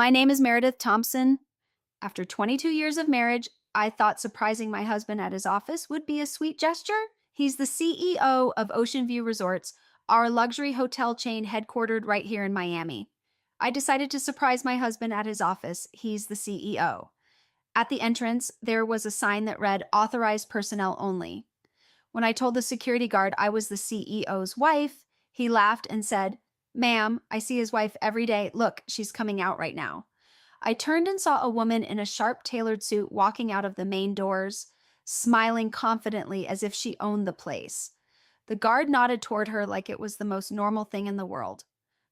My name is Meredith Thompson. After 22 years of marriage, I thought surprising my husband at his office would be a sweet gesture. He's the CEO of Ocean View Resorts, our luxury hotel chain headquartered right here in Miami. I decided to surprise my husband at his office. He's the CEO. At the entrance, there was a sign that read authorized personnel only. When I told the security guard I was the CEO's wife, he laughed and said, "Ma'am, I see his wife every day. Look, she's coming out right now." I turned and saw a woman in a sharp tailored suit walking out of the main doors, smiling confidently as if she owned the place. The guard nodded toward her like it was the most normal thing in the world.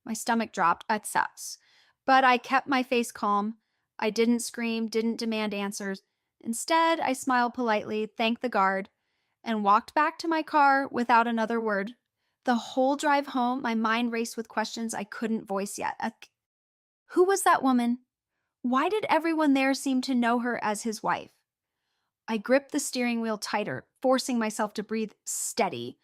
My stomach dropped at sus, but I kept my face calm. I didn't scream, didn't demand answers. Instead, I smiled politely, thanked the guard, and walked back to my car without another word. The whole drive home, my mind raced with questions I couldn't voice yet. Who was that woman? Why did everyone there seem to know her as his wife? I gripped the steering wheel tighter, forcing myself to breathe steady.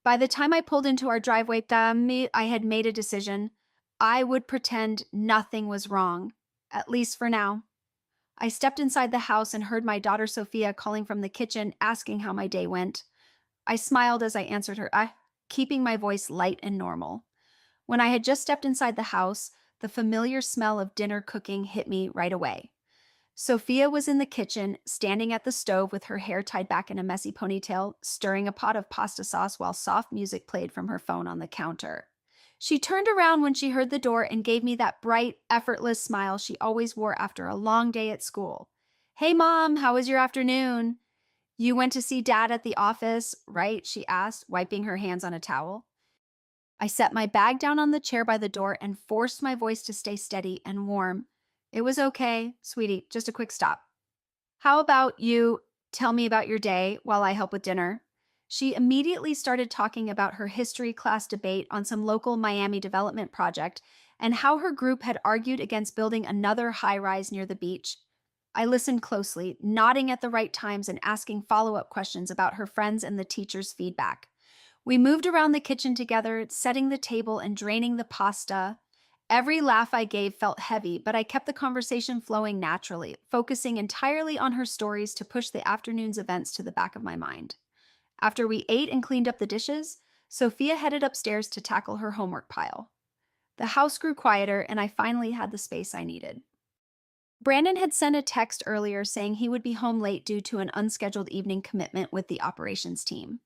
By the time I pulled into our driveway, I had made a decision. I would pretend nothing was wrong, at least for now. I stepped inside the house and heard my daughter Sophia calling from the kitchen, asking how my day went. I smiled as I answered her, keeping my voice light and normal. When I had just stepped inside the house, the familiar smell of dinner cooking hit me right away. Sophia was in the kitchen, standing at the stove with her hair tied back in a messy ponytail, stirring a pot of pasta sauce while soft music played from her phone on the counter. She turned around when she heard the door and gave me that bright, effortless smile she always wore after a long day at school. "Hey, Mom, how was your afternoon?" "You went to see Dad at the office, right?" she asked, wiping her hands on a towel. I set my bag down on the chair by the door and forced my voice to stay steady and warm. "It was okay, sweetie, just a quick stop." "How about you tell me about your day while I help with dinner?" She immediately started talking about her history class debate on some local Miami development project and how her group had argued against building another high-rise near the beach. I listened closely, nodding at the right times and asking follow-up questions about her friends and the teacher's feedback. We moved around the kitchen together, setting the table and draining the pasta. Every laugh I gave felt heavy, but I kept the conversation flowing naturally, focusing entirely on her stories to push the afternoon's events to the back of my mind. After we ate and cleaned up the dishes, Sophia headed upstairs to tackle her homework pile. The house grew quieter, and I finally had the space I needed. Brandon had sent a text earlier saying he would be home late due to an unscheduled evening commitment with the operations team.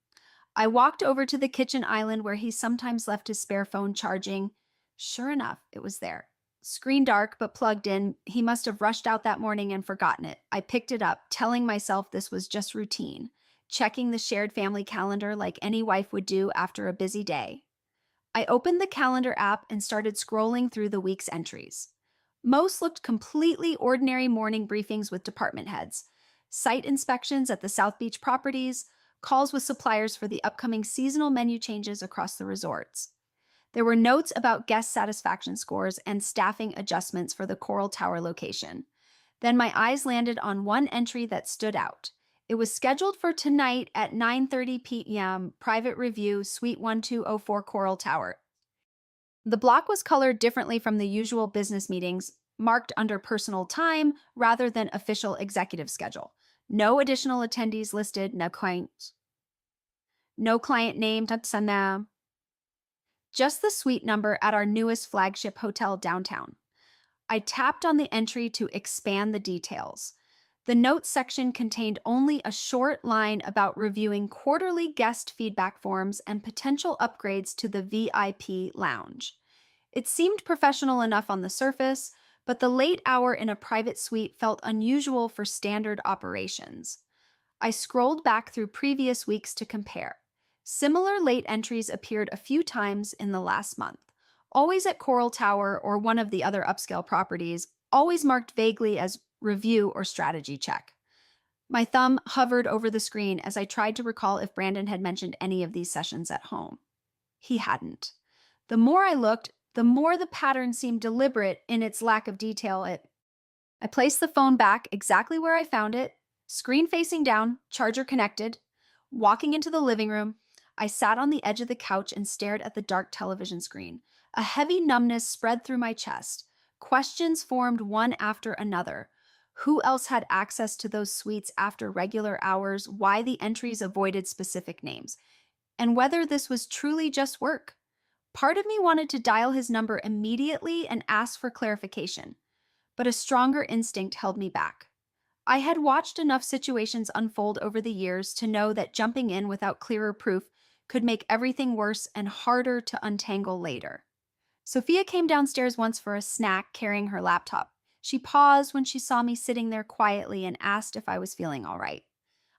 I walked over to the kitchen island where he sometimes left his spare phone charging. Sure enough, it was there. Screen dark, but plugged in. He must have rushed out that morning and forgotten it. I picked it up, telling myself this was just routine, checking the shared family calendar like any wife would do after a busy day. I opened the calendar app and started scrolling through the week's entries. Most looked completely ordinary morning briefings with department heads, site inspections at the South Beach properties, calls with suppliers for the upcoming seasonal menu changes across the resorts. There were notes about guest satisfaction scores and staffing adjustments for the Coral Tower location. Then my eyes landed on one entry that stood out. It was scheduled for tonight at 9:30 p.m., private review, Suite 1204 Coral Tower. The block was colored differently from the usual business meetings, marked under personal time rather than official executive schedule. No additional attendees listed, no client name, just the suite number at our newest flagship hotel downtown. I tapped on the entry to expand the details. The notes section contained only a short line about reviewing quarterly guest feedback forms and potential upgrades to the VIP lounge. It seemed professional enough on the surface, but the late hour in a private suite felt unusual for standard operations. I scrolled back through previous weeks to compare. Similar late entries appeared a few times in the last month, always at Coral Tower or one of the other upscale properties, always marked vaguely as review or strategy check. My thumb hovered over the screen as I tried to recall if Brandon had mentioned any of these sessions at home. He hadn't. The more I looked, the more the pattern seemed deliberate in its lack of detail. I placed the phone back exactly where I found it, screen facing down, charger connected. Walking into the living room, I sat on the edge of the couch and stared at the dark television screen. A heavy numbness spread through my chest. Questions formed one after another. Who else had access to those suites after regular hours? Why the entries avoided specific names? And whether this was truly just work. Part of me wanted to dial his number immediately and ask for clarification, but a stronger instinct held me back. I had watched enough situations unfold over the years to know that jumping in without clearer proof could make everything worse and harder to untangle later. Sophia came downstairs once for a snack carrying her laptop. She paused when she saw me sitting there quietly and asked if I was feeling all right.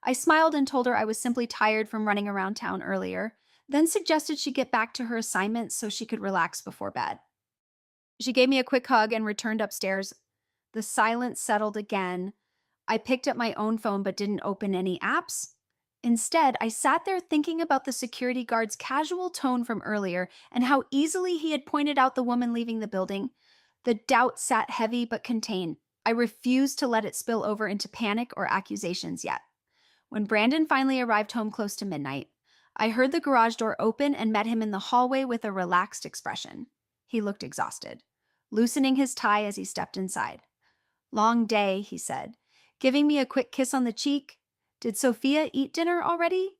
I smiled and told her I was simply tired from running around town earlier, then suggested she get back to her assignment so she could relax before bed. She gave me a quick hug and returned upstairs. The silence settled again. I picked up my own phone but didn't open any apps. Instead, I sat there thinking about the security guard's casual tone from earlier and how easily he had pointed out the woman leaving the building. The doubt sat heavy but contained. I refused to let it spill over into panic or accusations yet. When Brandon finally arrived home close to midnight, I heard the garage door open and met him in the hallway with a relaxed expression. He looked exhausted, loosening his tie as he stepped inside. "Long day," he said, giving me a quick kiss on the cheek. "Did Sophia eat dinner already?"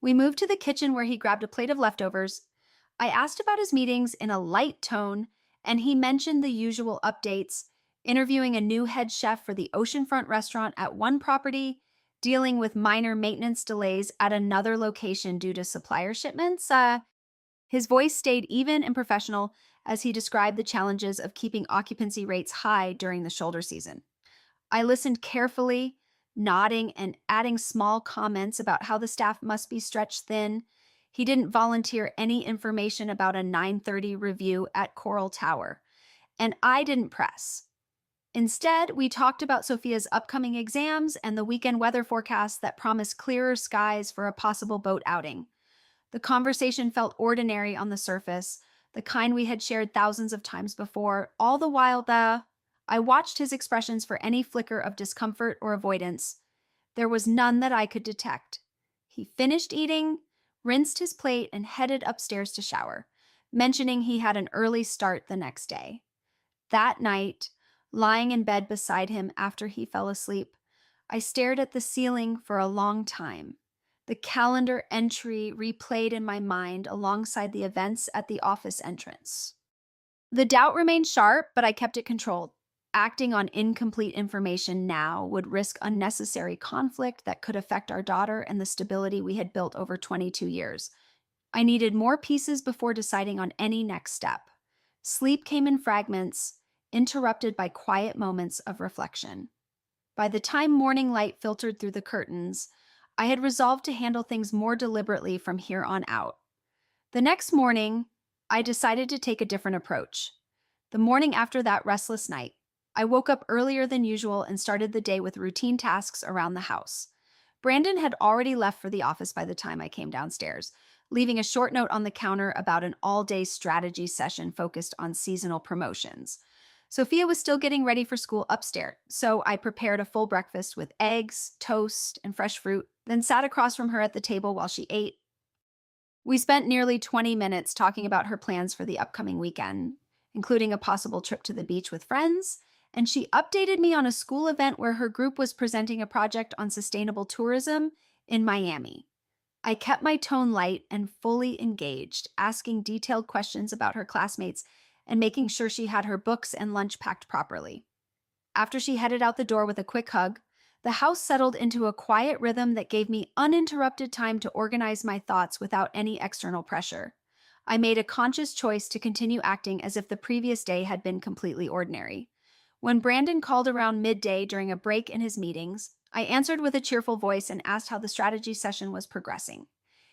We moved to the kitchen where he grabbed a plate of leftovers. I asked about his meetings in a light tone, and he mentioned the usual updates, interviewing a new head chef for the oceanfront restaurant at one property, dealing with minor maintenance delays at another location due to supplier shipments. His voice stayed even and professional as he described the challenges of keeping occupancy rates high during the shoulder season. I listened carefully, nodding and adding small comments about how the staff must be stretched thin. He didn't volunteer any information about a 9:30 review at Coral Tower, and I didn't press. Instead, we talked about Sophia's upcoming exams and the weekend weather forecast that promised clearer skies for a possible boat outing. The conversation felt ordinary on the surface, the kind we had shared thousands of times before, all the while I watched his expressions for any flicker of discomfort or avoidance. There was none that I could detect. He finished eating, rinsed his plate, and headed upstairs to shower, mentioning he had an early start the next day. That night, lying in bed beside him after he fell asleep, I stared at the ceiling for a long time. The calendar entry replayed in my mind alongside the events at the office entrance. The doubt remained sharp, but I kept it controlled. Acting on incomplete information now would risk unnecessary conflict that could affect our daughter and the stability we had built over 22 years. I needed more pieces before deciding on any next step. Sleep came in fragments, interrupted by quiet moments of reflection. By the time morning light filtered through the curtains, I had resolved to handle things more deliberately from here on out. The next morning, I decided to take a different approach. The morning after that restless night, I woke up earlier than usual and started the day with routine tasks around the house. Brandon had already left for the office by the time I came downstairs, leaving a short note on the counter about an all-day strategy session focused on seasonal promotions. Sophia was still getting ready for school upstairs, so I prepared a full breakfast with eggs, toast, and fresh fruit, then sat across from her at the table while she ate. We spent nearly 20 minutes talking about her plans for the upcoming weekend, including a possible trip to the beach with friends, and she updated me on a school event where her group was presenting a project on sustainable tourism in Miami. I kept my tone light and fully engaged, asking detailed questions about her classmates and making sure she had her books and lunch packed properly. After she headed out the door with a quick hug, the house settled into a quiet rhythm that gave me uninterrupted time to organize my thoughts without any external pressure. I made a conscious choice to continue acting as if the previous day had been completely ordinary. When Brandon called around midday during a break in his meetings, I answered with a cheerful voice and asked how the strategy session was progressing.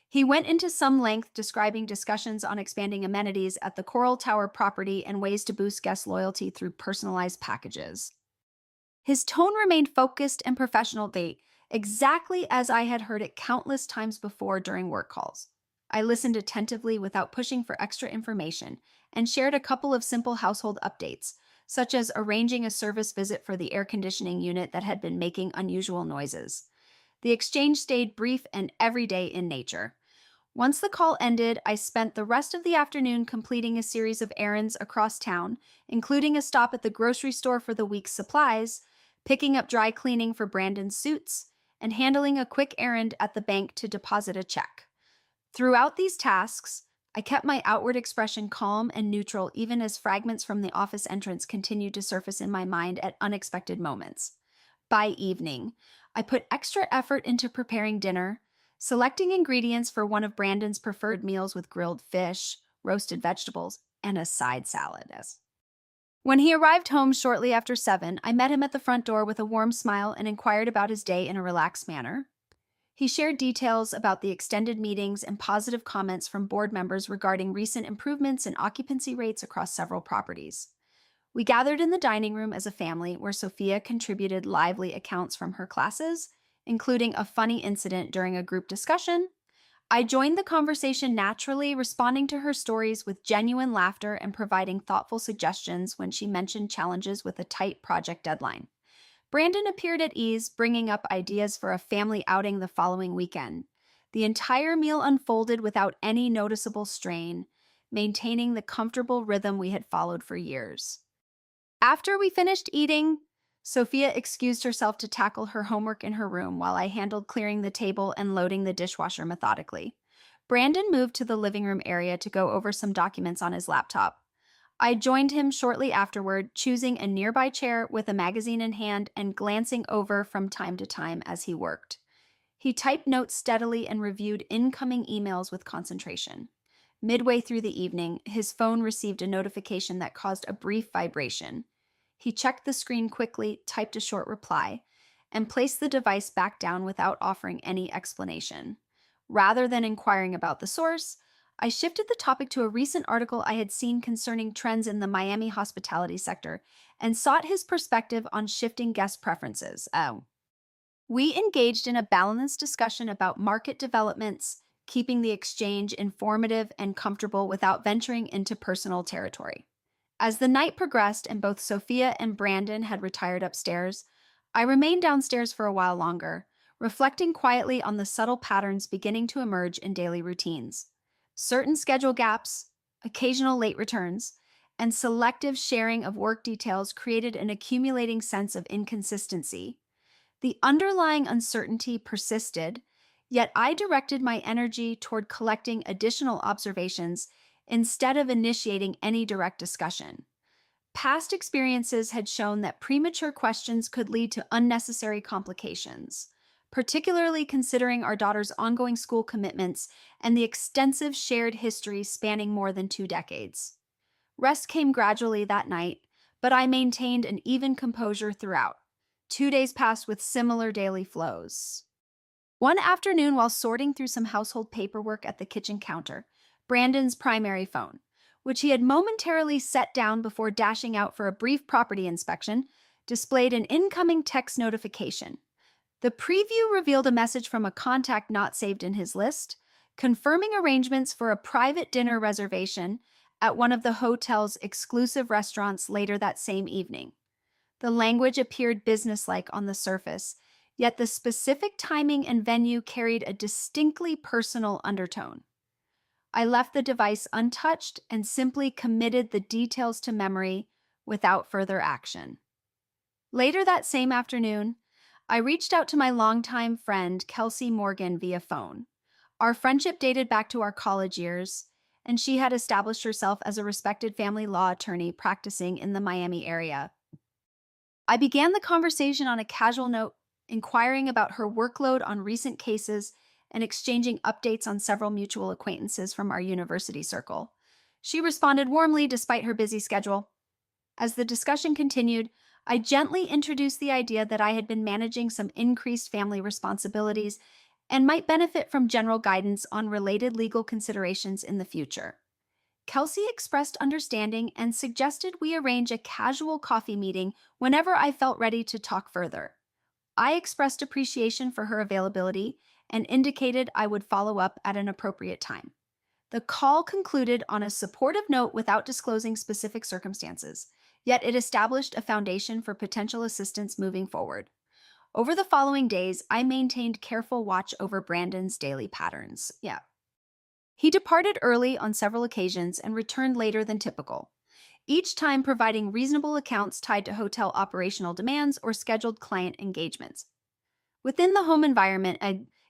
He went into some length describing discussions on expanding amenities at the Coral Tower property and ways to boost guest loyalty through personalized packages. His tone remained focused and professional, exactly as I had heard it countless times before during work calls. I listened attentively without pushing for extra information and shared a couple of simple household updates, such as arranging a service visit for the air conditioning unit that had been making unusual noises. The exchange stayed brief and everyday in nature. Once the call ended, I spent the rest of the afternoon completing a series of errands across town, including a stop at the grocery store for the week's supplies, picking up dry cleaning for Brandon's suits, and handling a quick errand at the bank to deposit a check. Throughout these tasks, I kept my outward expression calm and neutral even as fragments from the office entrance continued to surface in my mind at unexpected moments. By evening, I put extra effort into preparing dinner, selecting ingredients for one of Brandon's preferred meals with grilled fish, roasted vegetables, and a side salad. When he arrived home shortly after 7, I met him at the front door with a warm smile and inquired about his day in a relaxed manner. He shared details about the extended meetings and positive comments from board members regarding recent improvements in occupancy rates across several properties. We gathered in the dining room as a family where Sophia contributed lively accounts from her classes, including a funny incident during a group discussion. I joined the conversation naturally, responding to her stories with genuine laughter and providing thoughtful suggestions when she mentioned challenges with a tight project deadline. Brandon appeared at ease, bringing up ideas for a family outing the following weekend. The entire meal unfolded without any noticeable strain, maintaining the comfortable rhythm we had followed for years. After we finished eating, Sophia excused herself to tackle her homework in her room while I handled clearing the table and loading the dishwasher methodically. Brandon moved to the living room area to go over some documents on his laptop. I joined him shortly afterward, choosing a nearby chair with a magazine in hand and glancing over from time to time as he worked. He typed notes steadily and reviewed incoming emails with concentration. Midway through the evening, his phone received a notification that caused a brief vibration. He checked the screen quickly, typed a short reply, and placed the device back down without offering any explanation. Rather than inquiring about the source, I shifted the topic to a recent article I had seen concerning trends in the Miami hospitality sector and sought his perspective on shifting guest preferences. We engaged in a balanced discussion about market developments, keeping the exchange informative and comfortable without venturing into personal territory. As the night progressed and both Sophia and Brandon had retired upstairs, I remained downstairs for a while longer, reflecting quietly on the subtle patterns beginning to emerge in daily routines. Certain schedule gaps, occasional late returns, and selective sharing of work details created an accumulating sense of inconsistency. The underlying uncertainty persisted, yet I directed my energy toward collecting additional observations instead of initiating any direct discussion. Past experiences had shown that premature questions could lead to unnecessary complications, particularly considering our daughter's ongoing school commitments and the extensive shared history spanning more than 2 decades. Rest came gradually that night, but I maintained an even composure throughout. 2 days passed with similar daily flows. One afternoon, while sorting through some household paperwork at the kitchen counter, Brandon's primary phone, which he had momentarily set down before dashing out for a brief property inspection, displayed an incoming text notification. The preview revealed a message from a contact not saved in his list, confirming arrangements for a private dinner reservation at one of the hotel's exclusive restaurants later that same evening. The language appeared businesslike on the surface, yet the specific timing and venue carried a distinctly personal undertone. I left the device untouched and simply committed the details to memory without further action. Later that same afternoon, I reached out to my longtime friend Kelsey Morgan via phone. Our friendship dated back to our college years, and she had established herself as a respected family law attorney practicing in the Miami area. I began the conversation on a casual note, inquiring about her workload on recent cases and exchanging updates on several mutual acquaintances from our university circle. She responded warmly despite her busy schedule. As the discussion continued, I gently introduced the idea that I had been managing some increased family responsibilities and might benefit from general guidance on related legal considerations in the future. Kelsey expressed understanding and suggested we arrange a casual coffee meeting whenever I felt ready to talk further. I expressed appreciation for her availability and indicated I would follow up at an appropriate time. The call concluded on a supportive note without disclosing specific circumstances, yet it established a foundation for potential assistance moving forward. Over the following days, I maintained careful watch over Brandon's daily patterns. He departed early on several occasions and returned later than typical, each time providing reasonable accounts tied to hotel operational demands or scheduled client engagements. Within the home environment,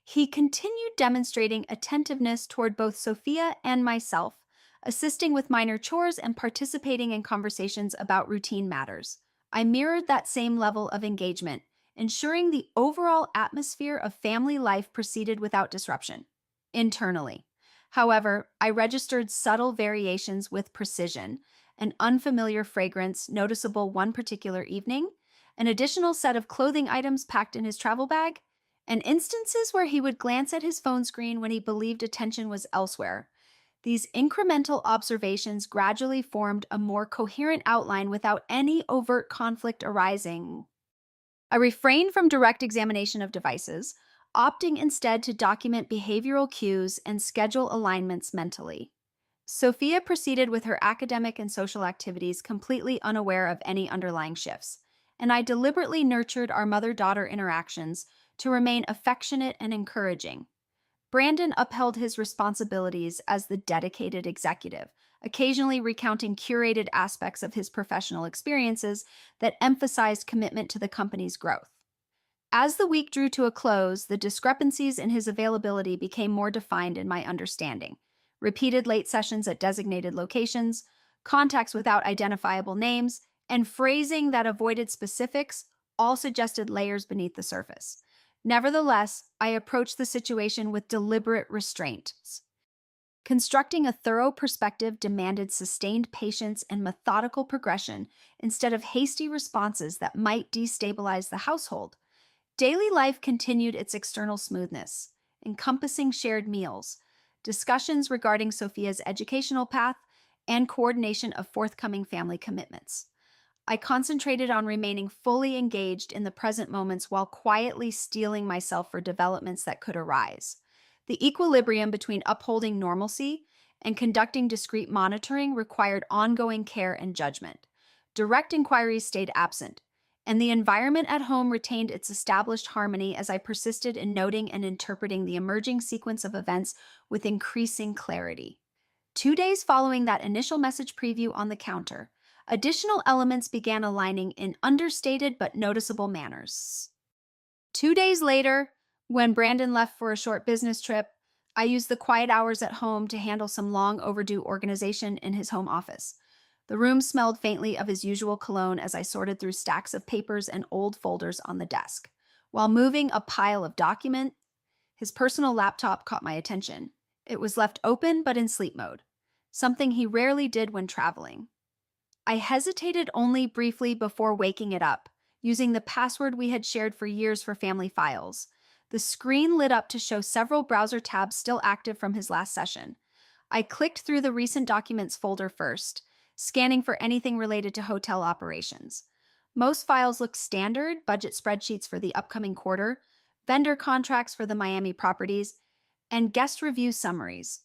he continued demonstrating attentiveness toward both Sophia and myself, assisting with minor chores and participating in conversations about routine matters. I mirrored that same level of engagement, ensuring the overall atmosphere of family life proceeded without disruption. Internally, however, I registered subtle variations with precision: an unfamiliar fragrance noticeable one particular evening, an additional set of clothing items packed in his travel bag, and instances where he would glance at his phone screen when he believed attention was elsewhere. These incremental observations gradually formed a more coherent outline without any overt conflict arising. I refrained from direct examination of devices, opting instead to document behavioral cues and schedule alignments mentally. Sophia proceeded with her academic and social activities completely unaware of any underlying shifts, and I deliberately nurtured our mother-daughter interactions to remain affectionate and encouraging. Brandon upheld his responsibilities as the dedicated executive, occasionally recounting curated aspects of his professional experiences that emphasized commitment to the company's growth. As the week drew to a close, the discrepancies in his availability became more defined in my understanding. Repeated late sessions at designated locations, contacts without identifiable names, and phrasing that avoided specifics all suggested layers beneath the surface. Nevertheless, I approached the situation with deliberate restraint. Constructing a thorough perspective demanded sustained patience and methodical progression instead of hasty responses that might destabilize the household. Daily life continued its external smoothness, encompassing shared meals, discussions regarding Sophia's educational path, and coordination of forthcoming family commitments. I concentrated on remaining fully engaged in the present moments while quietly steeling myself for developments that could arise. The equilibrium between upholding normalcy and conducting discreet monitoring required ongoing care and judgment. Direct inquiries stayed absent, and the environment at home retained its established harmony as I persisted in noting and interpreting the emerging sequence of events with increasing clarity. 2 days following that initial message preview on the counter, additional elements began aligning in understated but noticeable manners. 2 days later, when Brandon left for a short business trip, I used the quiet hours at home to handle some long overdue organization in his home office. The room smelled faintly of his usual cologne as I sorted through stacks of papers and old folders on the desk. While moving a pile of documents, his personal laptop caught my attention. It was left open but in sleep mode, something he rarely did when traveling. I hesitated only briefly before waking it up, using the password we had shared for years for family files. The screen lit up to show several browser tabs still active from his last session. I clicked through the recent documents folder first, scanning for anything related to hotel operations. Most files looked standard: budget spreadsheets for the upcoming quarter, vendor contracts for the Miami properties, and guest review summaries.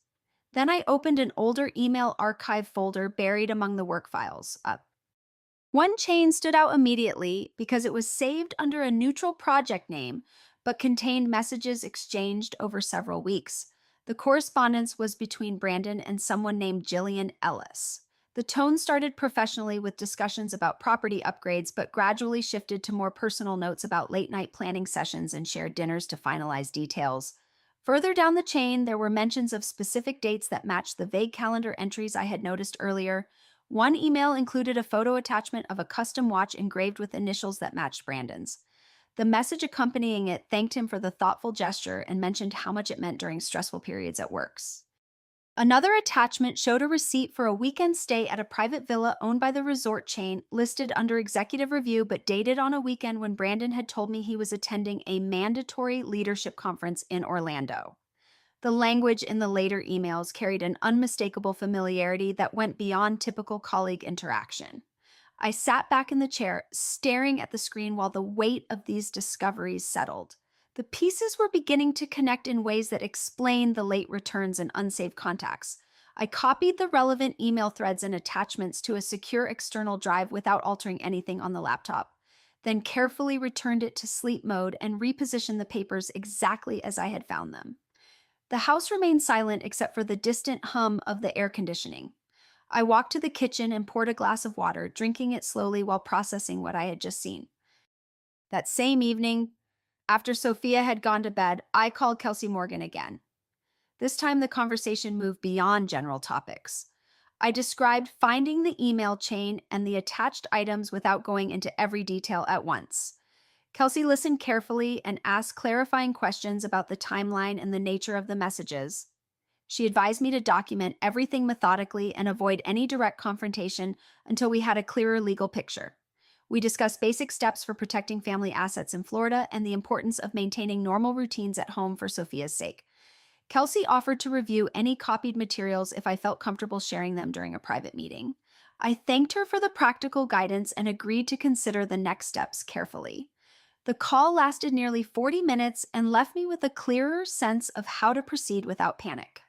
Then I opened an older email archive folder buried among the work files. One chain stood out immediately because it was saved under a neutral project name, but contained messages exchanged over several weeks. The correspondence was between Brandon and someone named Jillian Ellis. The tone started professionally with discussions about property upgrades, but gradually shifted to more personal notes about late-night planning sessions and shared dinners to finalize details. Further down the chain, there were mentions of specific dates that matched the vague calendar entries I had noticed earlier. One email included a photo attachment of a custom watch engraved with initials that matched Brandon's. The message accompanying it thanked him for the thoughtful gesture and mentioned how much it meant during stressful periods at work. Another attachment showed a receipt for a weekend stay at a private villa owned by the resort chain, listed under executive review but dated on a weekend when Brandon had told me he was attending a mandatory leadership conference in Orlando. The language in the later emails carried an unmistakable familiarity that went beyond typical colleague interaction. I sat back in the chair, staring at the screen while the weight of these discoveries settled. The pieces were beginning to connect in ways that explained the late returns and unsaved contacts. I copied the relevant email threads and attachments to a secure external drive without altering anything on the laptop, then carefully returned it to sleep mode and repositioned the papers exactly as I had found them. The house remained silent except for the distant hum of the air conditioning. I walked to the kitchen and poured a glass of water, drinking it slowly while processing what I had just seen. That same evening, after Sophia had gone to bed, I called Kelsey Morgan again. This time, the conversation moved beyond general topics. I described finding the email chain and the attached items without going into every detail at once. Kelsey listened carefully and asked clarifying questions about the timeline and the nature of the messages. She advised me to document everything methodically and avoid any direct confrontation until we had a clearer legal picture. We discussed basic steps for protecting family assets in Florida and the importance of maintaining normal routines at home for Sophia's sake. Kelsey offered to review any copied materials if I felt comfortable sharing them during a private meeting. I thanked her for the practical guidance and agreed to consider the next steps carefully. The call lasted nearly 40 minutes and left me with a clearer sense of how to proceed without panic.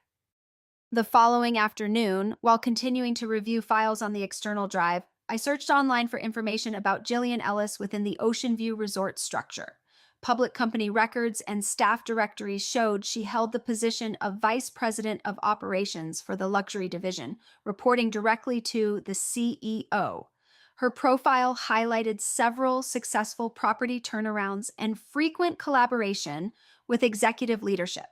The following afternoon, while continuing to review files on the external drive, I searched online for information about Jillian Ellis within the Ocean View Resort structure. Public company records and staff directories showed she held the position of Vice President of Operations for the luxury division, reporting directly to the CEO. Her profile highlighted several successful property turnarounds and frequent collaboration with executive leadership.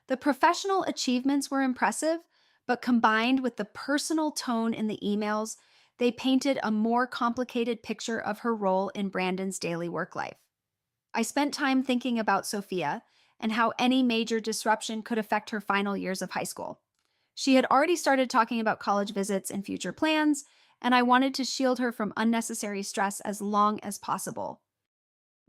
The professional achievements were impressive, but combined with the personal tone in the emails, they painted a more complicated picture of her role in Brandon's daily work life. I spent time thinking about Sophia and how any major disruption could affect her final years of high school. She had already started talking about college visits and future plans, and I wanted to shield her from unnecessary stress as long as possible.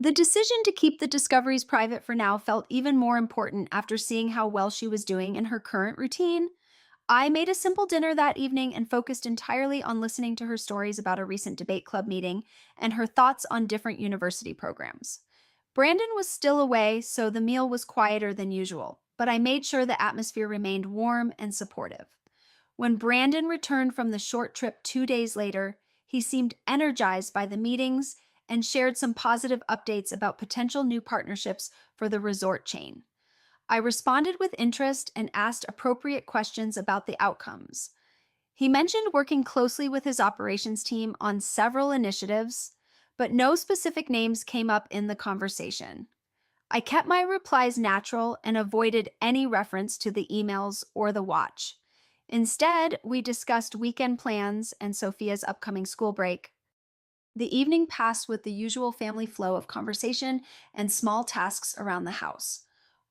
The decision to keep the discoveries private for now felt even more important after seeing how well she was doing in her current routine. I made a simple dinner that evening and focused entirely on listening to her stories about a recent debate club meeting and her thoughts on different university programs. Brandon was still away, so the meal was quieter than usual, but I made sure the atmosphere remained warm and supportive. When Brandon returned from the short trip 2 days later, he seemed energized by the meetings and shared some positive updates about potential new partnerships for the resort chain. I responded with interest and asked appropriate questions about the outcomes. He mentioned working closely with his operations team on several initiatives, but no specific names came up in the conversation. I kept my replies natural and avoided any reference to the emails or the watch. Instead, we discussed weekend plans and Sophia's upcoming school break. The evening passed with the usual family flow of conversation and small tasks around the house.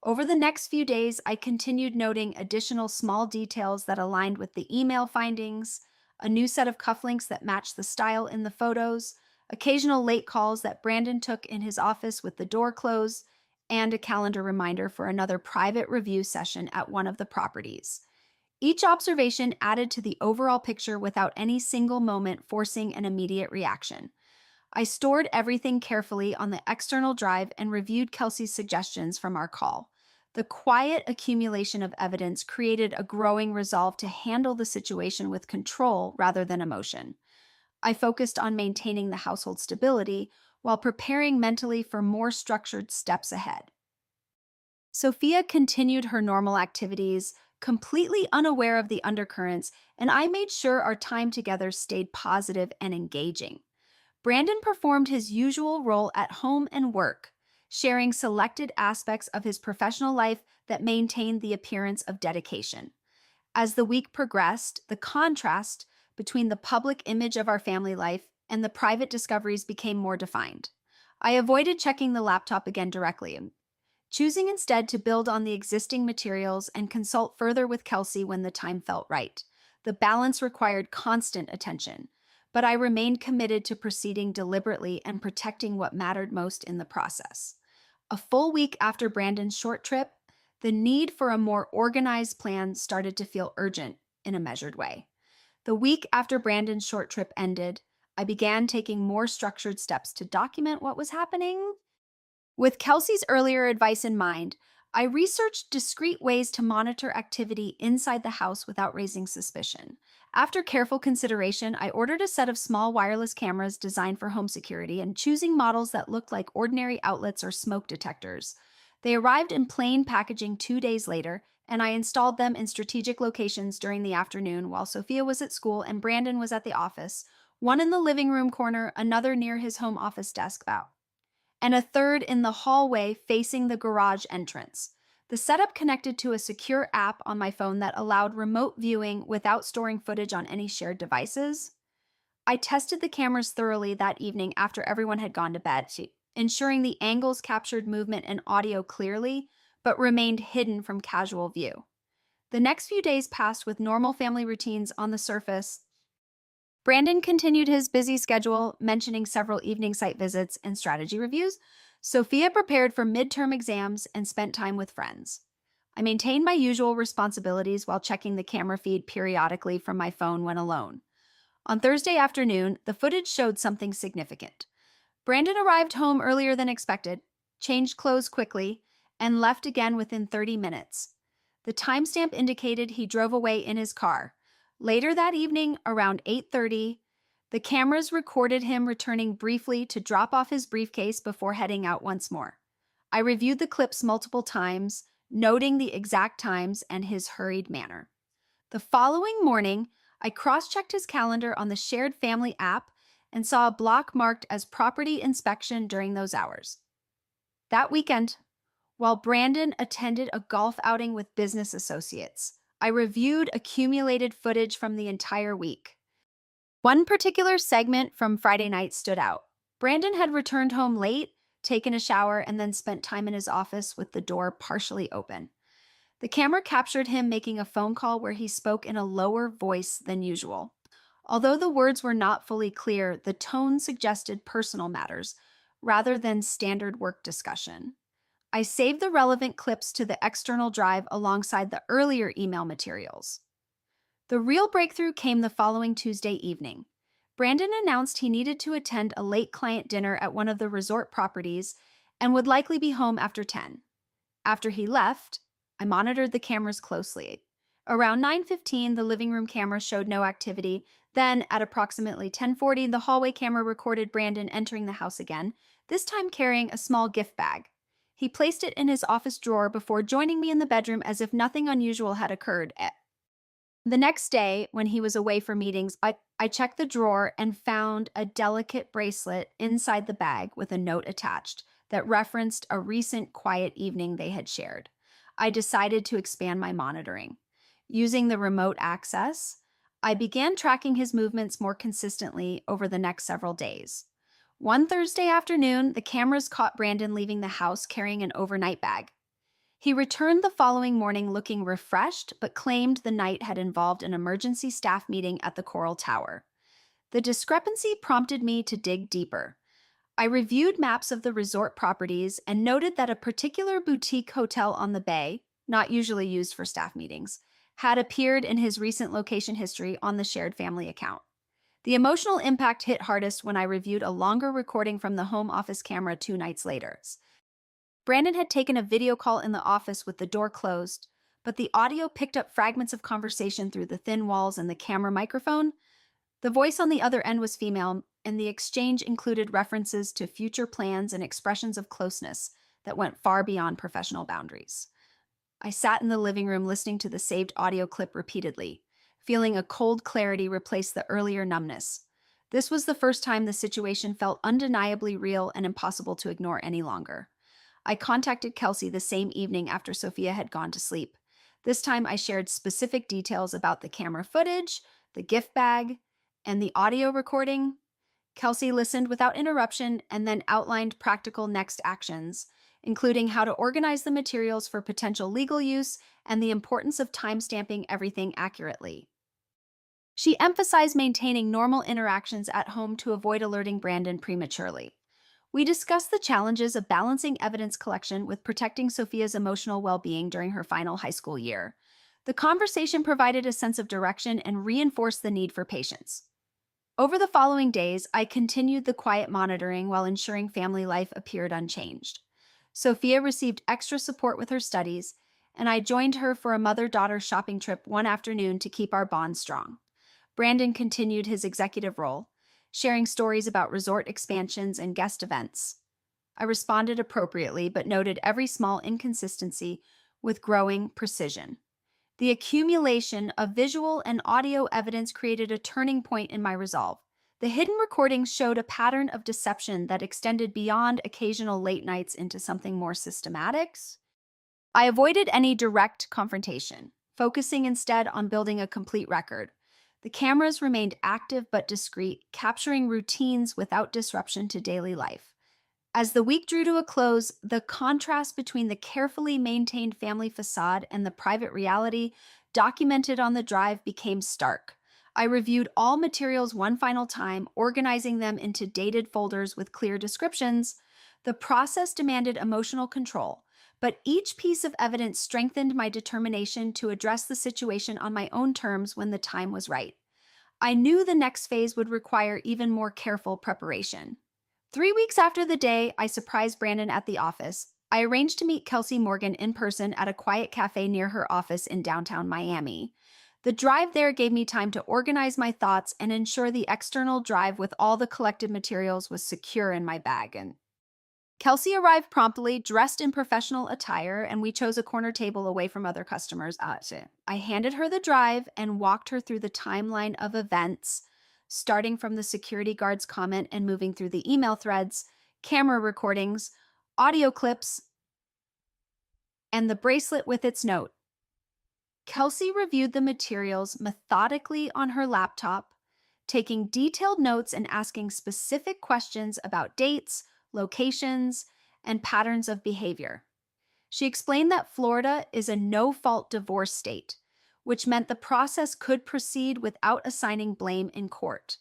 Over the next few days, I continued noting additional small details that aligned with the email findings, a new set of cufflinks that matched the style in the photos, occasional late calls that Brandon took in his office with the door closed, and a calendar reminder for another private review session at one of the properties. Each observation added to the overall picture without any single moment forcing an immediate reaction. I stored everything carefully on the external drive and reviewed Kelsey's suggestions from our call. The quiet accumulation of evidence created a growing resolve to handle the situation with control rather than emotion. I focused on maintaining the household stability while preparing mentally for more structured steps ahead. Sophia continued her normal activities, completely unaware of the undercurrents, and I made sure our time together stayed positive and engaging. Brandon performed his usual role at home and work, sharing selected aspects of his professional life that maintained the appearance of dedication. As the week progressed, the contrast between the public image of our family life and the private discoveries became more defined. I avoided checking the laptop again directly, choosing instead to build on the existing materials and consult further with Kelsey when the time felt right. The balance required constant attention, but I remained committed to proceeding deliberately and protecting what mattered most in the process. A full week after Brandon's short trip, the need for a more organized plan started to feel urgent in a measured way. The week after Brandon's short trip ended, I began taking more structured steps to document what was happening. With Kelsey's earlier advice in mind, I researched discrete ways to monitor activity inside the house without raising suspicion. After careful consideration, I ordered a set of small wireless cameras designed for home security and choosing models that looked like ordinary outlets or smoke detectors. They arrived in plain packaging 2 days later, and I installed them in strategic locations during the afternoon while Sophia was at school and Brandon was at the office, one in the living room corner, another near his home office desk bow, and a third in the hallway facing the garage entrance. The setup connected to a secure app on my phone that allowed remote viewing without storing footage on any shared devices. I tested the cameras thoroughly that evening after everyone had gone to bed, ensuring the angles captured movement and audio clearly, but remained hidden from casual view. The next few days passed with normal family routines on the surface. Brandon continued his busy schedule, mentioning several evening site visits and strategy reviews. Sophia prepared for midterm exams and spent time with friends. I maintained my usual responsibilities while checking the camera feed periodically from my phone when alone. On Thursday afternoon, the footage showed something significant. Brandon arrived home earlier than expected, changed clothes quickly, and left again within 30 minutes. The timestamp indicated he drove away in his car. Later that evening, around 8:30, the cameras recorded him returning briefly to drop off his briefcase before heading out once more. I reviewed the clips multiple times, noting the exact times and his hurried manner. The following morning, I cross-checked his calendar on the shared family app and saw a block marked as property inspection during those hours. That weekend, while Brandon attended a golf outing with business associates, I reviewed accumulated footage from the entire week. One particular segment from Friday night stood out. Brandon had returned home late, taken a shower, and then spent time in his office with the door partially open. The camera captured him making a phone call where he spoke in a lower voice than usual. Although the words were not fully clear, the tone suggested personal matters rather than standard work discussion. I saved the relevant clips to the external drive alongside the earlier email materials. The real breakthrough came the following Tuesday evening. Brandon announced he needed to attend a late client dinner at one of the resort properties and would likely be home after 10. After he left, I monitored the cameras closely. Around 9:15, the living room camera showed no activity. Then, at approximately 10:40, the hallway camera recorded Brandon entering the house again, this time carrying a small gift bag. He placed it in his office drawer before joining me in the bedroom as if nothing unusual had occurred. The next day, when he was away for meetings, I checked the drawer and found a delicate bracelet inside the bag with a note attached that referenced a recent quiet evening they had shared. I decided to expand my monitoring. Using the remote access, I began tracking his movements more consistently over the next several days. One Thursday afternoon, the cameras caught Brandon leaving the house carrying an overnight bag. He returned the following morning looking refreshed, but claimed the night had involved an emergency staff meeting at the Coral Tower. The discrepancy prompted me to dig deeper. I reviewed maps of the resort properties and noted that a particular boutique hotel on the bay, not usually used for staff meetings, had appeared in his recent location history on the shared family account. The emotional impact hit hardest when I reviewed a longer recording from the home office camera 2 nights later. Brandon had taken a video call in the office with the door closed, but the audio picked up fragments of conversation through the thin walls and the camera microphone. The voice on the other end was female, and the exchange included references to future plans and expressions of closeness that went far beyond professional boundaries. I sat in the living room listening to the saved audio clip repeatedly, feeling a cold clarity replace the earlier numbness. This was the first time the situation felt undeniably real and impossible to ignore any longer. I contacted Kelsey the same evening after Sophia had gone to sleep. This time I shared specific details about the camera footage, the gift bag, and the audio recording. Kelsey listened without interruption and then outlined practical next actions, including how to organize the materials for potential legal use and the importance of timestamping everything accurately. She emphasized maintaining normal interactions at home to avoid alerting Brandon prematurely. We discussed the challenges of balancing evidence collection with protecting Sophia's emotional well-being during her final high school year. The conversation provided a sense of direction and reinforced the need for patience. Over the following days, I continued the quiet monitoring while ensuring family life appeared unchanged. Sophia received extra support with her studies, and I joined her for a mother-daughter shopping trip one afternoon to keep our bond strong. Brandon continued his executive role, sharing stories about resort expansions and guest events. I responded appropriately, but noted every small inconsistency with growing precision. The accumulation of visual and audio evidence created a turning point in my resolve. The hidden recordings showed a pattern of deception that extended beyond occasional late nights into something more systematic. I avoided any direct confrontation, focusing instead on building a complete record. The cameras remained active but discreet, capturing routines without disruption to daily life. As the week drew to a close, the contrast between the carefully maintained family facade and the private reality documented on the drive became stark. I reviewed all materials one final time, organizing them into dated folders with clear descriptions. The process demanded emotional control, but each piece of evidence strengthened my determination to address the situation on my own terms when the time was right. I knew the next phase would require even more careful preparation. 3 weeks after the day I surprised Brandon at the office, I arranged to meet Kelsey Morgan in person at a quiet cafe near her office in downtown Miami. The drive there gave me time to organize my thoughts and ensure the external drive with all the collected materials was secure in my bag. And Kelsey arrived promptly, dressed in professional attire, and we chose a corner table away from other customers. I handed her the drive and walked her through the timeline of events, starting from the security guard's comment and moving through the email threads, camera recordings, audio clips, and the bracelet with its note. Kelsey reviewed the materials methodically on her laptop, taking detailed notes and asking specific questions about dates, locations, and patterns of behavior. She explained that Florida is a no-fault divorce state, which meant the process could proceed without assigning blame in court.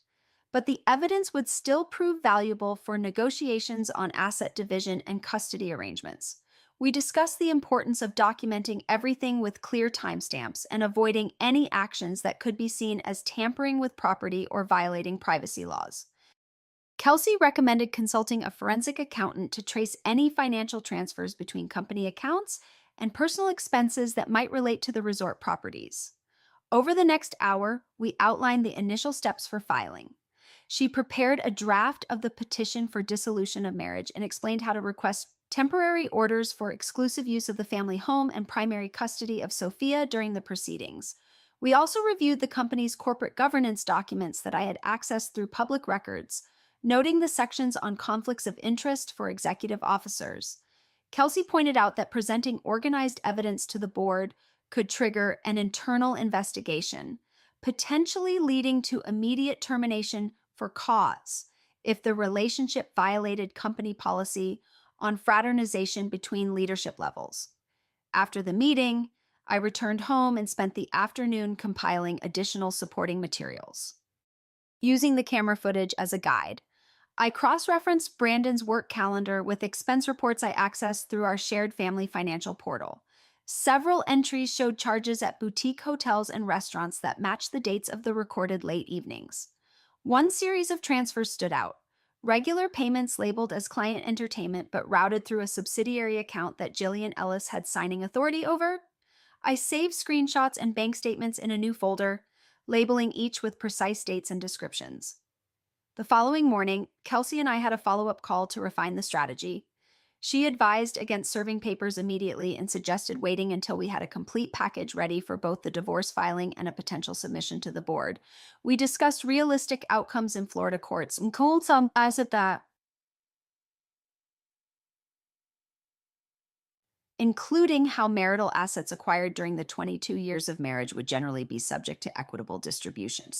But the evidence would still prove valuable for negotiations on asset division and custody arrangements. We discussed the importance of documenting everything with clear timestamps and avoiding any actions that could be seen as tampering with property or violating privacy laws. Kelsey recommended consulting a forensic accountant to trace any financial transfers between company accounts and personal expenses that might relate to the resort properties. Over the next hour, we outlined the initial steps for filing. She prepared a draft of the petition for dissolution of marriage and explained how to request temporary orders for exclusive use of the family home and primary custody of Sophia during the proceedings. We also reviewed the company's corporate governance documents that I had accessed through public records, noting the sections on conflicts of interest for executive officers. Kelsey pointed out that presenting organized evidence to the board could trigger an internal investigation, potentially leading to immediate termination for cause if the relationship violated company policy on fraternization between leadership levels. After the meeting, I returned home and spent the afternoon compiling additional supporting materials. Using the camera footage as a guide, I cross-referenced Brandon's work calendar with expense reports I accessed through our shared family financial portal. Several entries showed charges at boutique hotels and restaurants that matched the dates of the recorded late evenings. One series of transfers stood out: regular payments labeled as client entertainment but routed through a subsidiary account that Jillian Ellis had signing authority over. I saved screenshots and bank statements in a new folder, labeling each with precise dates and descriptions. The following morning, Kelsey and I had a follow-up call to refine the strategy. She advised against serving papers immediately and suggested waiting until we had a complete package ready for both the divorce filing and a potential submission to the board. We discussed realistic outcomes in Florida courts, including how marital assets acquired during the 22 years of marriage would generally be subject to equitable distribution.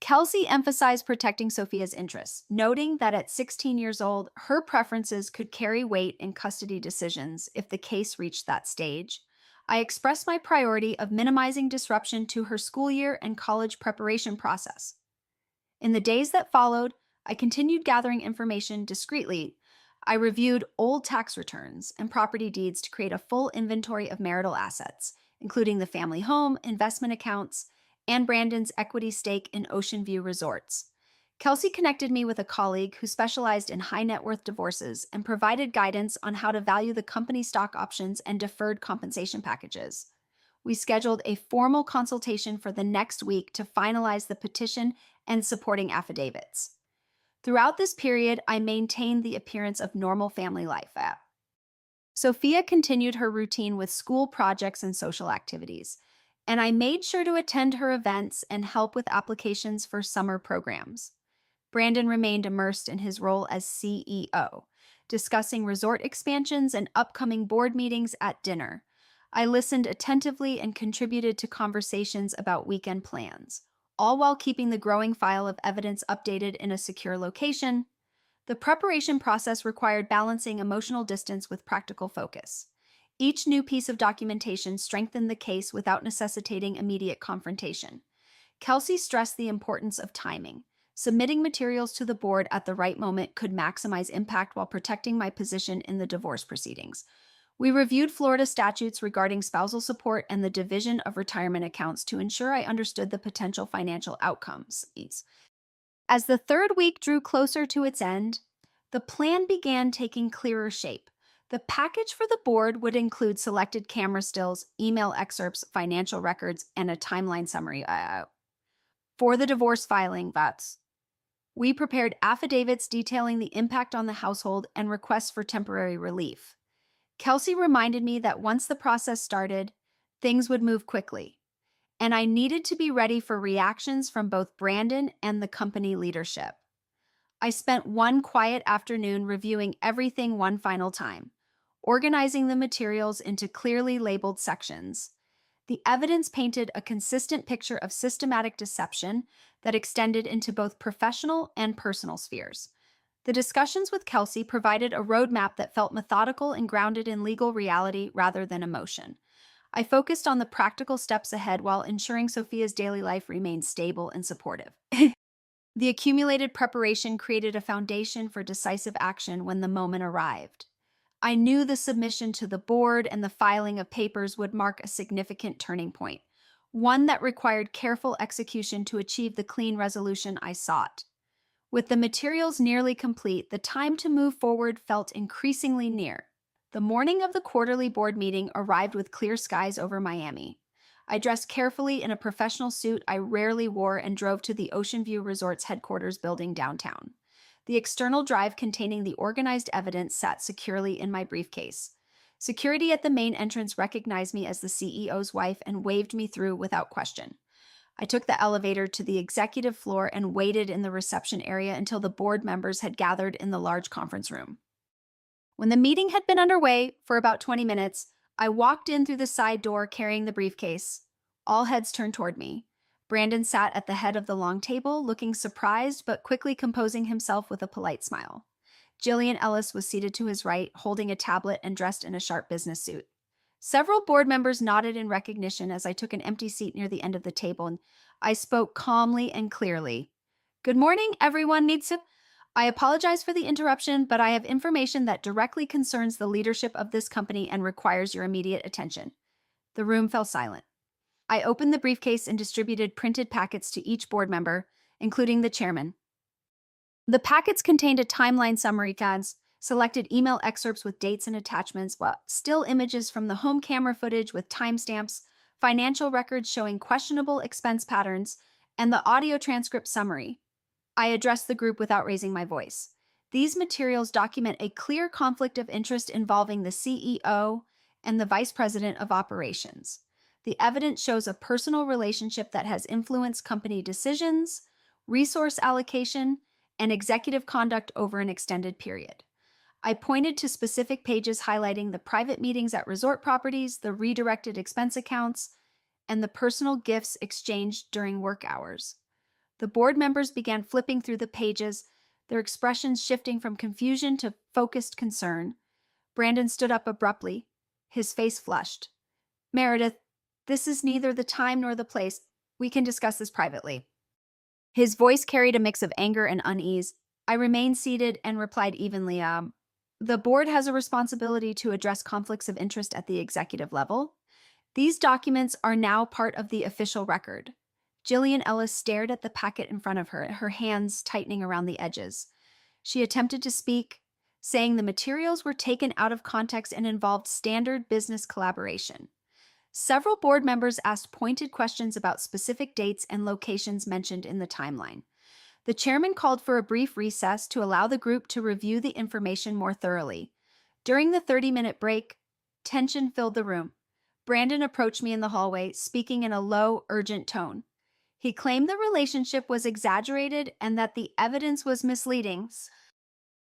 Kelsey emphasized protecting Sophia's interests, noting that at 16 years old, her preferences could carry weight in custody decisions if the case reached that stage. I expressed my priority of minimizing disruption to her school year and college preparation process. In the days that followed, I continued gathering information discreetly. I reviewed old tax returns and property deeds to create a full inventory of marital assets, including the family home, investment accounts, and Brandon's equity stake in Ocean View Resorts. Kelsey connected me with a colleague who specialized in high net worth divorces and provided guidance on how to value the company stock options and deferred compensation packages. We scheduled a formal consultation for the next week to finalize the petition and supporting affidavits. Throughout this period, I maintained the appearance of normal family life. Sophia continued her routine with school projects and social activities, and I made sure to attend her events and help with applications for summer programs. Brandon remained immersed in his role as CEO, discussing resort expansions and upcoming board meetings at dinner. I listened attentively and contributed to conversations about weekend plans, all while keeping the growing file of evidence updated in a secure location. The preparation process required balancing emotional distance with practical focus. Each new piece of documentation strengthened the case without necessitating immediate confrontation. Kelsey stressed the importance of timing. Submitting materials to the board at the right moment could maximize impact while protecting my position in the divorce proceedings. We reviewed Florida statutes regarding spousal support and the division of retirement accounts to ensure I understood the potential financial outcomes. As the third week drew closer to its end, the plan began taking clearer shape. The package for the board would include selected camera stills, email excerpts, financial records, and a timeline summary. For the divorce filing, we prepared affidavits detailing the impact on the household and requests for temporary relief. Kelsey reminded me that once the process started, things would move quickly, and I needed to be ready for reactions from both Brandon and the company leadership. I spent one quiet afternoon reviewing everything one final time, organizing the materials into clearly labeled sections. The evidence painted a consistent picture of systematic deception that extended into both professional and personal spheres. The discussions with Kelsey provided a roadmap that felt methodical and grounded in legal reality rather than emotion. I focused on the practical steps ahead while ensuring Sophia's daily life remained stable and supportive. The accumulated preparation created a foundation for decisive action when the moment arrived. I knew the submission to the board and the filing of papers would mark a significant turning point, one that required careful execution to achieve the clean resolution I sought. With the materials nearly complete, the time to move forward felt increasingly near. The morning of the quarterly board meeting arrived with clear skies over Miami. I dressed carefully in a professional suit I rarely wore and drove to the Ocean View Resort's headquarters building downtown. The external drive containing the organized evidence sat securely in my briefcase. Security at the main entrance recognized me as the CEO's wife and waved me through without question. I took the elevator to the executive floor and waited in the reception area until the board members had gathered in the large conference room. When the meeting had been underway for about 20 minutes, I walked in through the side door carrying the briefcase. All heads turned toward me. Brandon sat at the head of the long table, looking surprised but quickly composing himself with a polite smile. Jillian Ellis was seated to his right, holding a tablet and dressed in a sharp business suit. Several board members nodded in recognition as I took an empty seat near the end of the table, and I spoke calmly and clearly. "Good morning, everyone needs to... I apologize for the interruption, but I have information that directly concerns the leadership of this company and requires your immediate attention." The room fell silent. I opened the briefcase and distributed printed packets to each board member, including the chairman. The packets contained a timeline summary, cards, selected email excerpts with dates and attachments, still images from the home camera footage with timestamps, financial records showing questionable expense patterns, and the audio transcript summary. I addressed the group without raising my voice. These materials document a clear conflict of interest involving the CEO and the Vice President of Operations. The evidence shows a personal relationship that has influenced company decisions, resource allocation, and executive conduct over an extended period. I pointed to specific pages highlighting the private meetings at resort properties, the redirected expense accounts, and the personal gifts exchanged during work hours. The board members began flipping through the pages, their expressions shifting from confusion to focused concern. Brandon stood up abruptly, his face flushed. "Meredith, this is neither the time nor the place. We can discuss this privately." His voice carried a mix of anger and unease. I remained seated and replied evenly, "The board has a responsibility to address conflicts of interest at the executive level. These documents are now part of the official record." Jillian Ellis stared at the packet in front of her, her hands tightening around the edges. She attempted to speak, saying the materials were taken out of context and involved standard business collaboration. Several board members asked pointed questions about specific dates and locations mentioned in the timeline. The chairman called for a brief recess to allow the group to review the information more thoroughly. During the 30-minute break, tension filled the room. Brandon approached me in the hallway, speaking in a low, urgent tone. He claimed the relationship was exaggerated and that the evidence was misleading.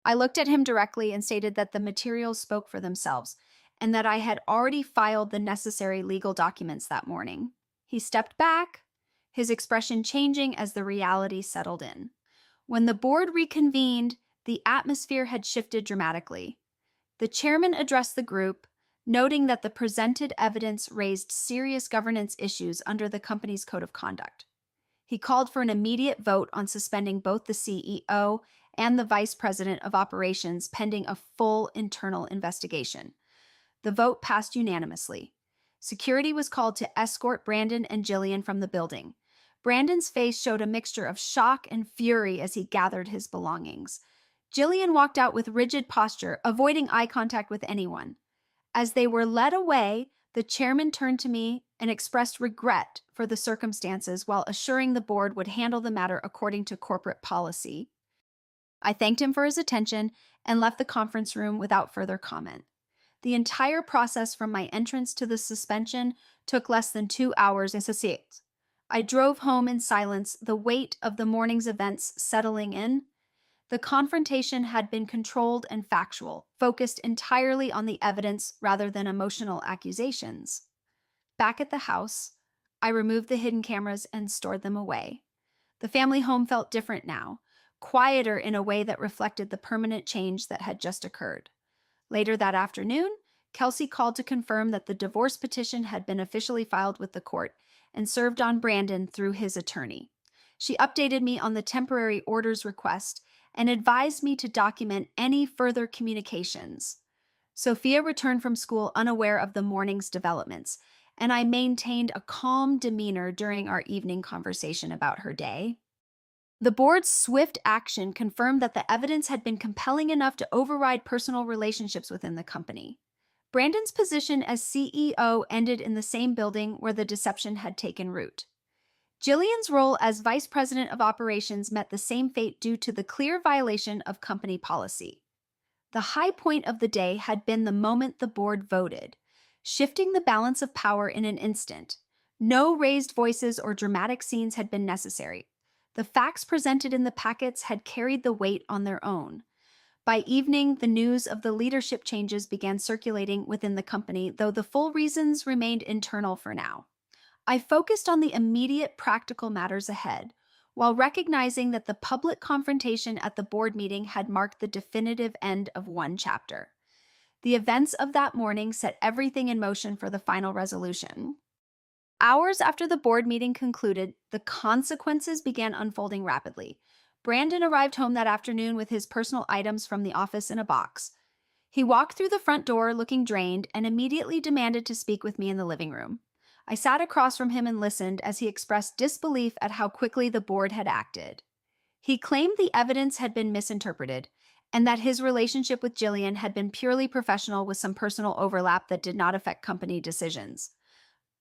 I looked at him directly and stated that the materials spoke for themselves and that I had already filed the necessary legal documents that morning. He stepped back, his expression changing as the reality settled in. When the board reconvened, the atmosphere had shifted dramatically. The chairman addressed the group, noting that the presented evidence raised serious governance issues under the company's code of conduct. He called for an immediate vote on suspending both the CEO and the vice president of operations pending a full internal investigation. The vote passed unanimously. Security was called to escort Brandon and Jillian from the building. Brandon's face showed a mixture of shock and fury as he gathered his belongings. Jillian walked out with rigid posture, avoiding eye contact with anyone. As they were led away, the chairman turned to me and expressed regret for the circumstances while assuring the board would handle the matter according to corporate policy. I thanked him for his attention and left the conference room without further comment. The entire process from my entrance to the suspension took less than 2 hours in Sussex. I drove home in silence, the weight of the morning's events settling in. The confrontation had been controlled and factual, focused entirely on the evidence rather than emotional accusations. Back at the house, I removed the hidden cameras and stored them away. The family home felt different now, quieter in a way that reflected the permanent change that had just occurred. Later that afternoon, Kelsey called to confirm that the divorce petition had been officially filed with the court and served on Brandon through his attorney. She updated me on the temporary orders request and advised me to document any further communications. Sophia returned from school unaware of the morning's developments, and I maintained a calm demeanor during our evening conversation about her day. The board's swift action confirmed that the evidence had been compelling enough to override personal relationships within the company. Brandon's position as CEO ended in the same building where the deception had taken root. Jillian's role as vice president of operations met the same fate due to the clear violation of company policy. The high point of the day had been the moment the board voted, shifting the balance of power in an instant. No raised voices or dramatic scenes had been necessary. The facts presented in the packets had carried the weight on their own. By evening, the news of the leadership changes began circulating within the company, though the full reasons remained internal for now. I focused on the immediate practical matters ahead, while recognizing that the public confrontation at the board meeting had marked the definitive end of one chapter. The events of that morning set everything in motion for the final resolution. Hours after the board meeting concluded, the consequences began unfolding rapidly. Brandon arrived home that afternoon with his personal items from the office in a box. He walked through the front door looking drained and immediately demanded to speak with me in the living room. I sat across from him and listened as he expressed disbelief at how quickly the board had acted. He claimed the evidence had been misinterpreted and that his relationship with Jillian had been purely professional with some personal overlap that did not affect company decisions.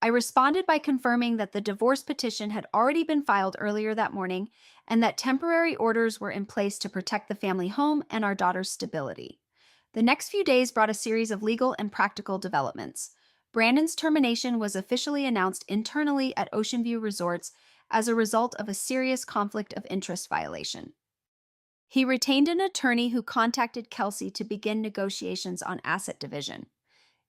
I responded by confirming that the divorce petition had already been filed earlier that morning and that temporary orders were in place to protect the family home and our daughter's stability. The next few days brought a series of legal and practical developments. Brandon's termination was officially announced internally at Ocean View Resorts as a result of a serious conflict of interest violation. He retained an attorney who contacted Kelsey to begin negotiations on asset division.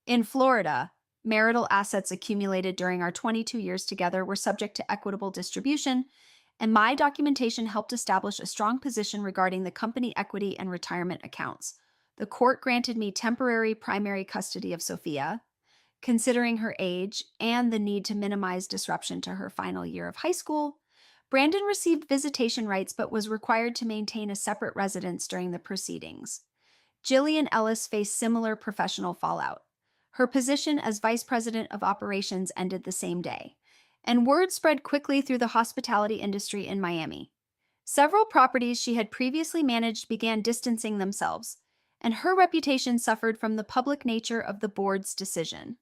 In Florida, marital assets accumulated during our 22 years together were subject to equitable distribution, and my documentation helped establish a strong position regarding the company equity and retirement accounts. The court granted me temporary primary custody of Sophia. Considering her age and the need to minimize disruption to her final year of high school, Brandon received visitation rights but was required to maintain a separate residence during the proceedings. Jillian Ellis faced similar professional fallout. Her position as vice president of operations ended the same day, and word spread quickly through the hospitality industry in Miami. Several properties she had previously managed began distancing themselves, and her reputation suffered from the public nature of the board's decision.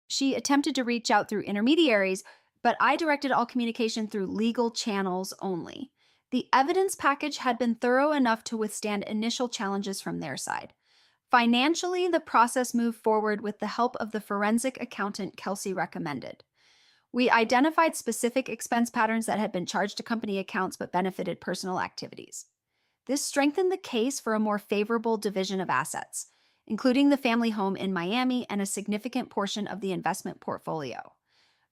She attempted to reach out through intermediaries, but I directed all communication through legal channels only. The evidence package had been thorough enough to withstand initial challenges from their side. Financially, the process moved forward with the help of the forensic accountant Kelsey recommended. We identified specific expense patterns that had been charged to company accounts but benefited personal activities. This strengthened the case for a more favorable division of assets, including the family home in Miami and a significant portion of the investment portfolio.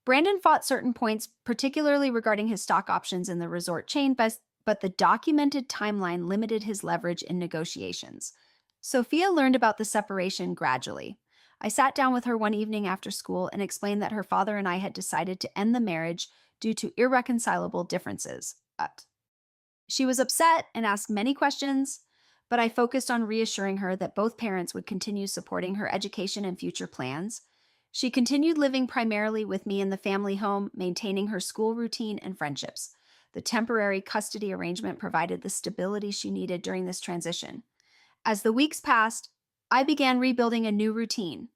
Brandon fought certain points, particularly regarding his stock options in the resort chain, but the documented timeline limited his leverage in negotiations. Sophia learned about the separation gradually. I sat down with her one evening after school and explained that her father and I had decided to end the marriage due to irreconcilable differences. She was upset and asked many questions, but I focused on reassuring her that both parents would continue supporting her education and future plans. She continued living primarily with me in the family home, maintaining her school routine and friendships. The temporary custody arrangement provided the stability she needed during this transition. As the weeks passed, I began rebuilding a new routine.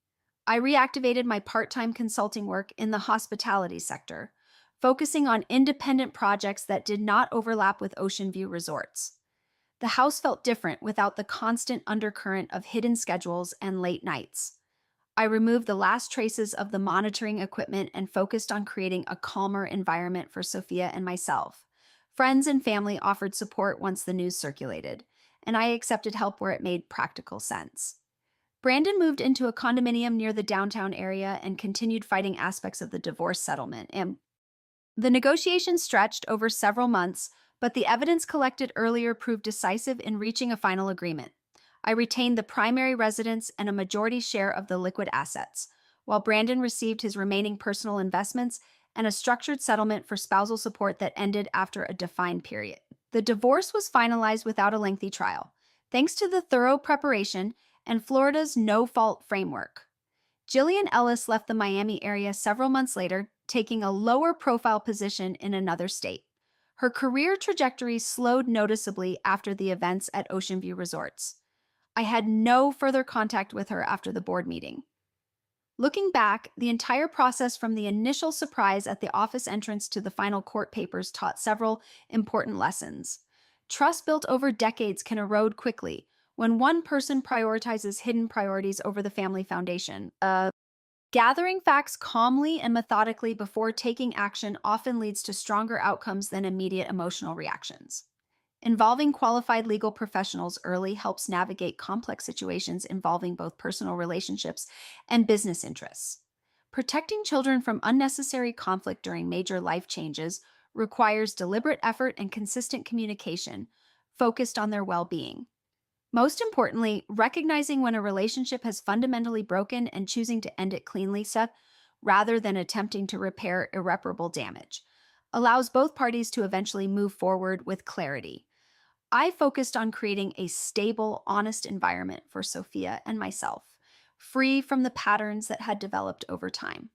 I reactivated my part-time consulting work in the hospitality sector, focusing on independent projects that did not overlap with Ocean View resorts. The house felt different without the constant undercurrent of hidden schedules and late nights. I removed the last traces of the monitoring equipment and focused on creating a calmer environment for Sophia and myself. Friends and family offered support once the news circulated, and I accepted help where it made practical sense. Brandon moved into a condominium near the downtown area and continued fighting aspects of the divorce settlement. And the negotiations stretched over several months, but the evidence collected earlier proved decisive in reaching a final agreement. I retained the primary residence and a majority share of the liquid assets, while Brandon received his remaining personal investments and a structured settlement for spousal support that ended after a defined period. The divorce was finalized without a lengthy trial, thanks to the thorough preparation and Florida's no-fault framework. Jillian Ellis left the Miami area several months later, taking a lower-profile position in another state. Her career trajectory slowed noticeably after the events at Ocean View Resorts. I had no further contact with her after the board meeting. Looking back, the entire process from the initial surprise at the office entrance to the final court papers taught several important lessons. Trust built over decades can erode quickly when one person prioritizes hidden priorities over the family foundation. Gathering facts calmly and methodically before taking action often leads to stronger outcomes than immediate emotional reactions. Involving qualified legal professionals early helps navigate complex situations involving both personal relationships and business interests. Protecting children from unnecessary conflict during major life changes requires deliberate effort and consistent communication focused on their well-being. Most importantly, recognizing when a relationship has fundamentally broken and choosing to end it cleanly, rather than attempting to repair irreparable damage, allows both parties to eventually move forward with clarity. I focused on creating a stable, honest environment for Sophia and myself, free from the patterns that had developed over time.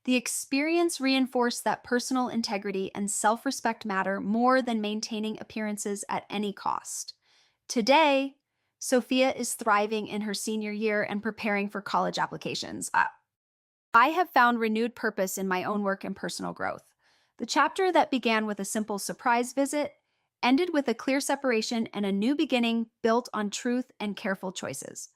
The experience reinforced that personal integrity and self-respect matter more than maintaining appearances at any cost. Today, Sophia is thriving in her senior year and preparing for college applications. I have found renewed purpose in my own work and personal growth. The chapter that began with a simple surprise visit ended with a clear separation and a new beginning built on truth and careful choices.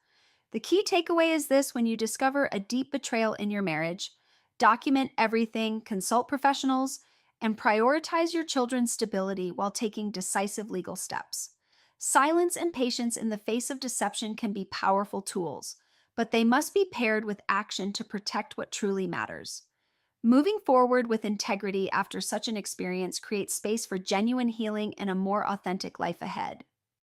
The key takeaway is this: when you discover a deep betrayal in your marriage, document everything, consult professionals, and prioritize your children's stability while taking decisive legal steps. Silence and patience in the face of deception can be powerful tools, but they must be paired with action to protect what truly matters. Moving forward with integrity after such an experience creates space for genuine healing and a more authentic life ahead.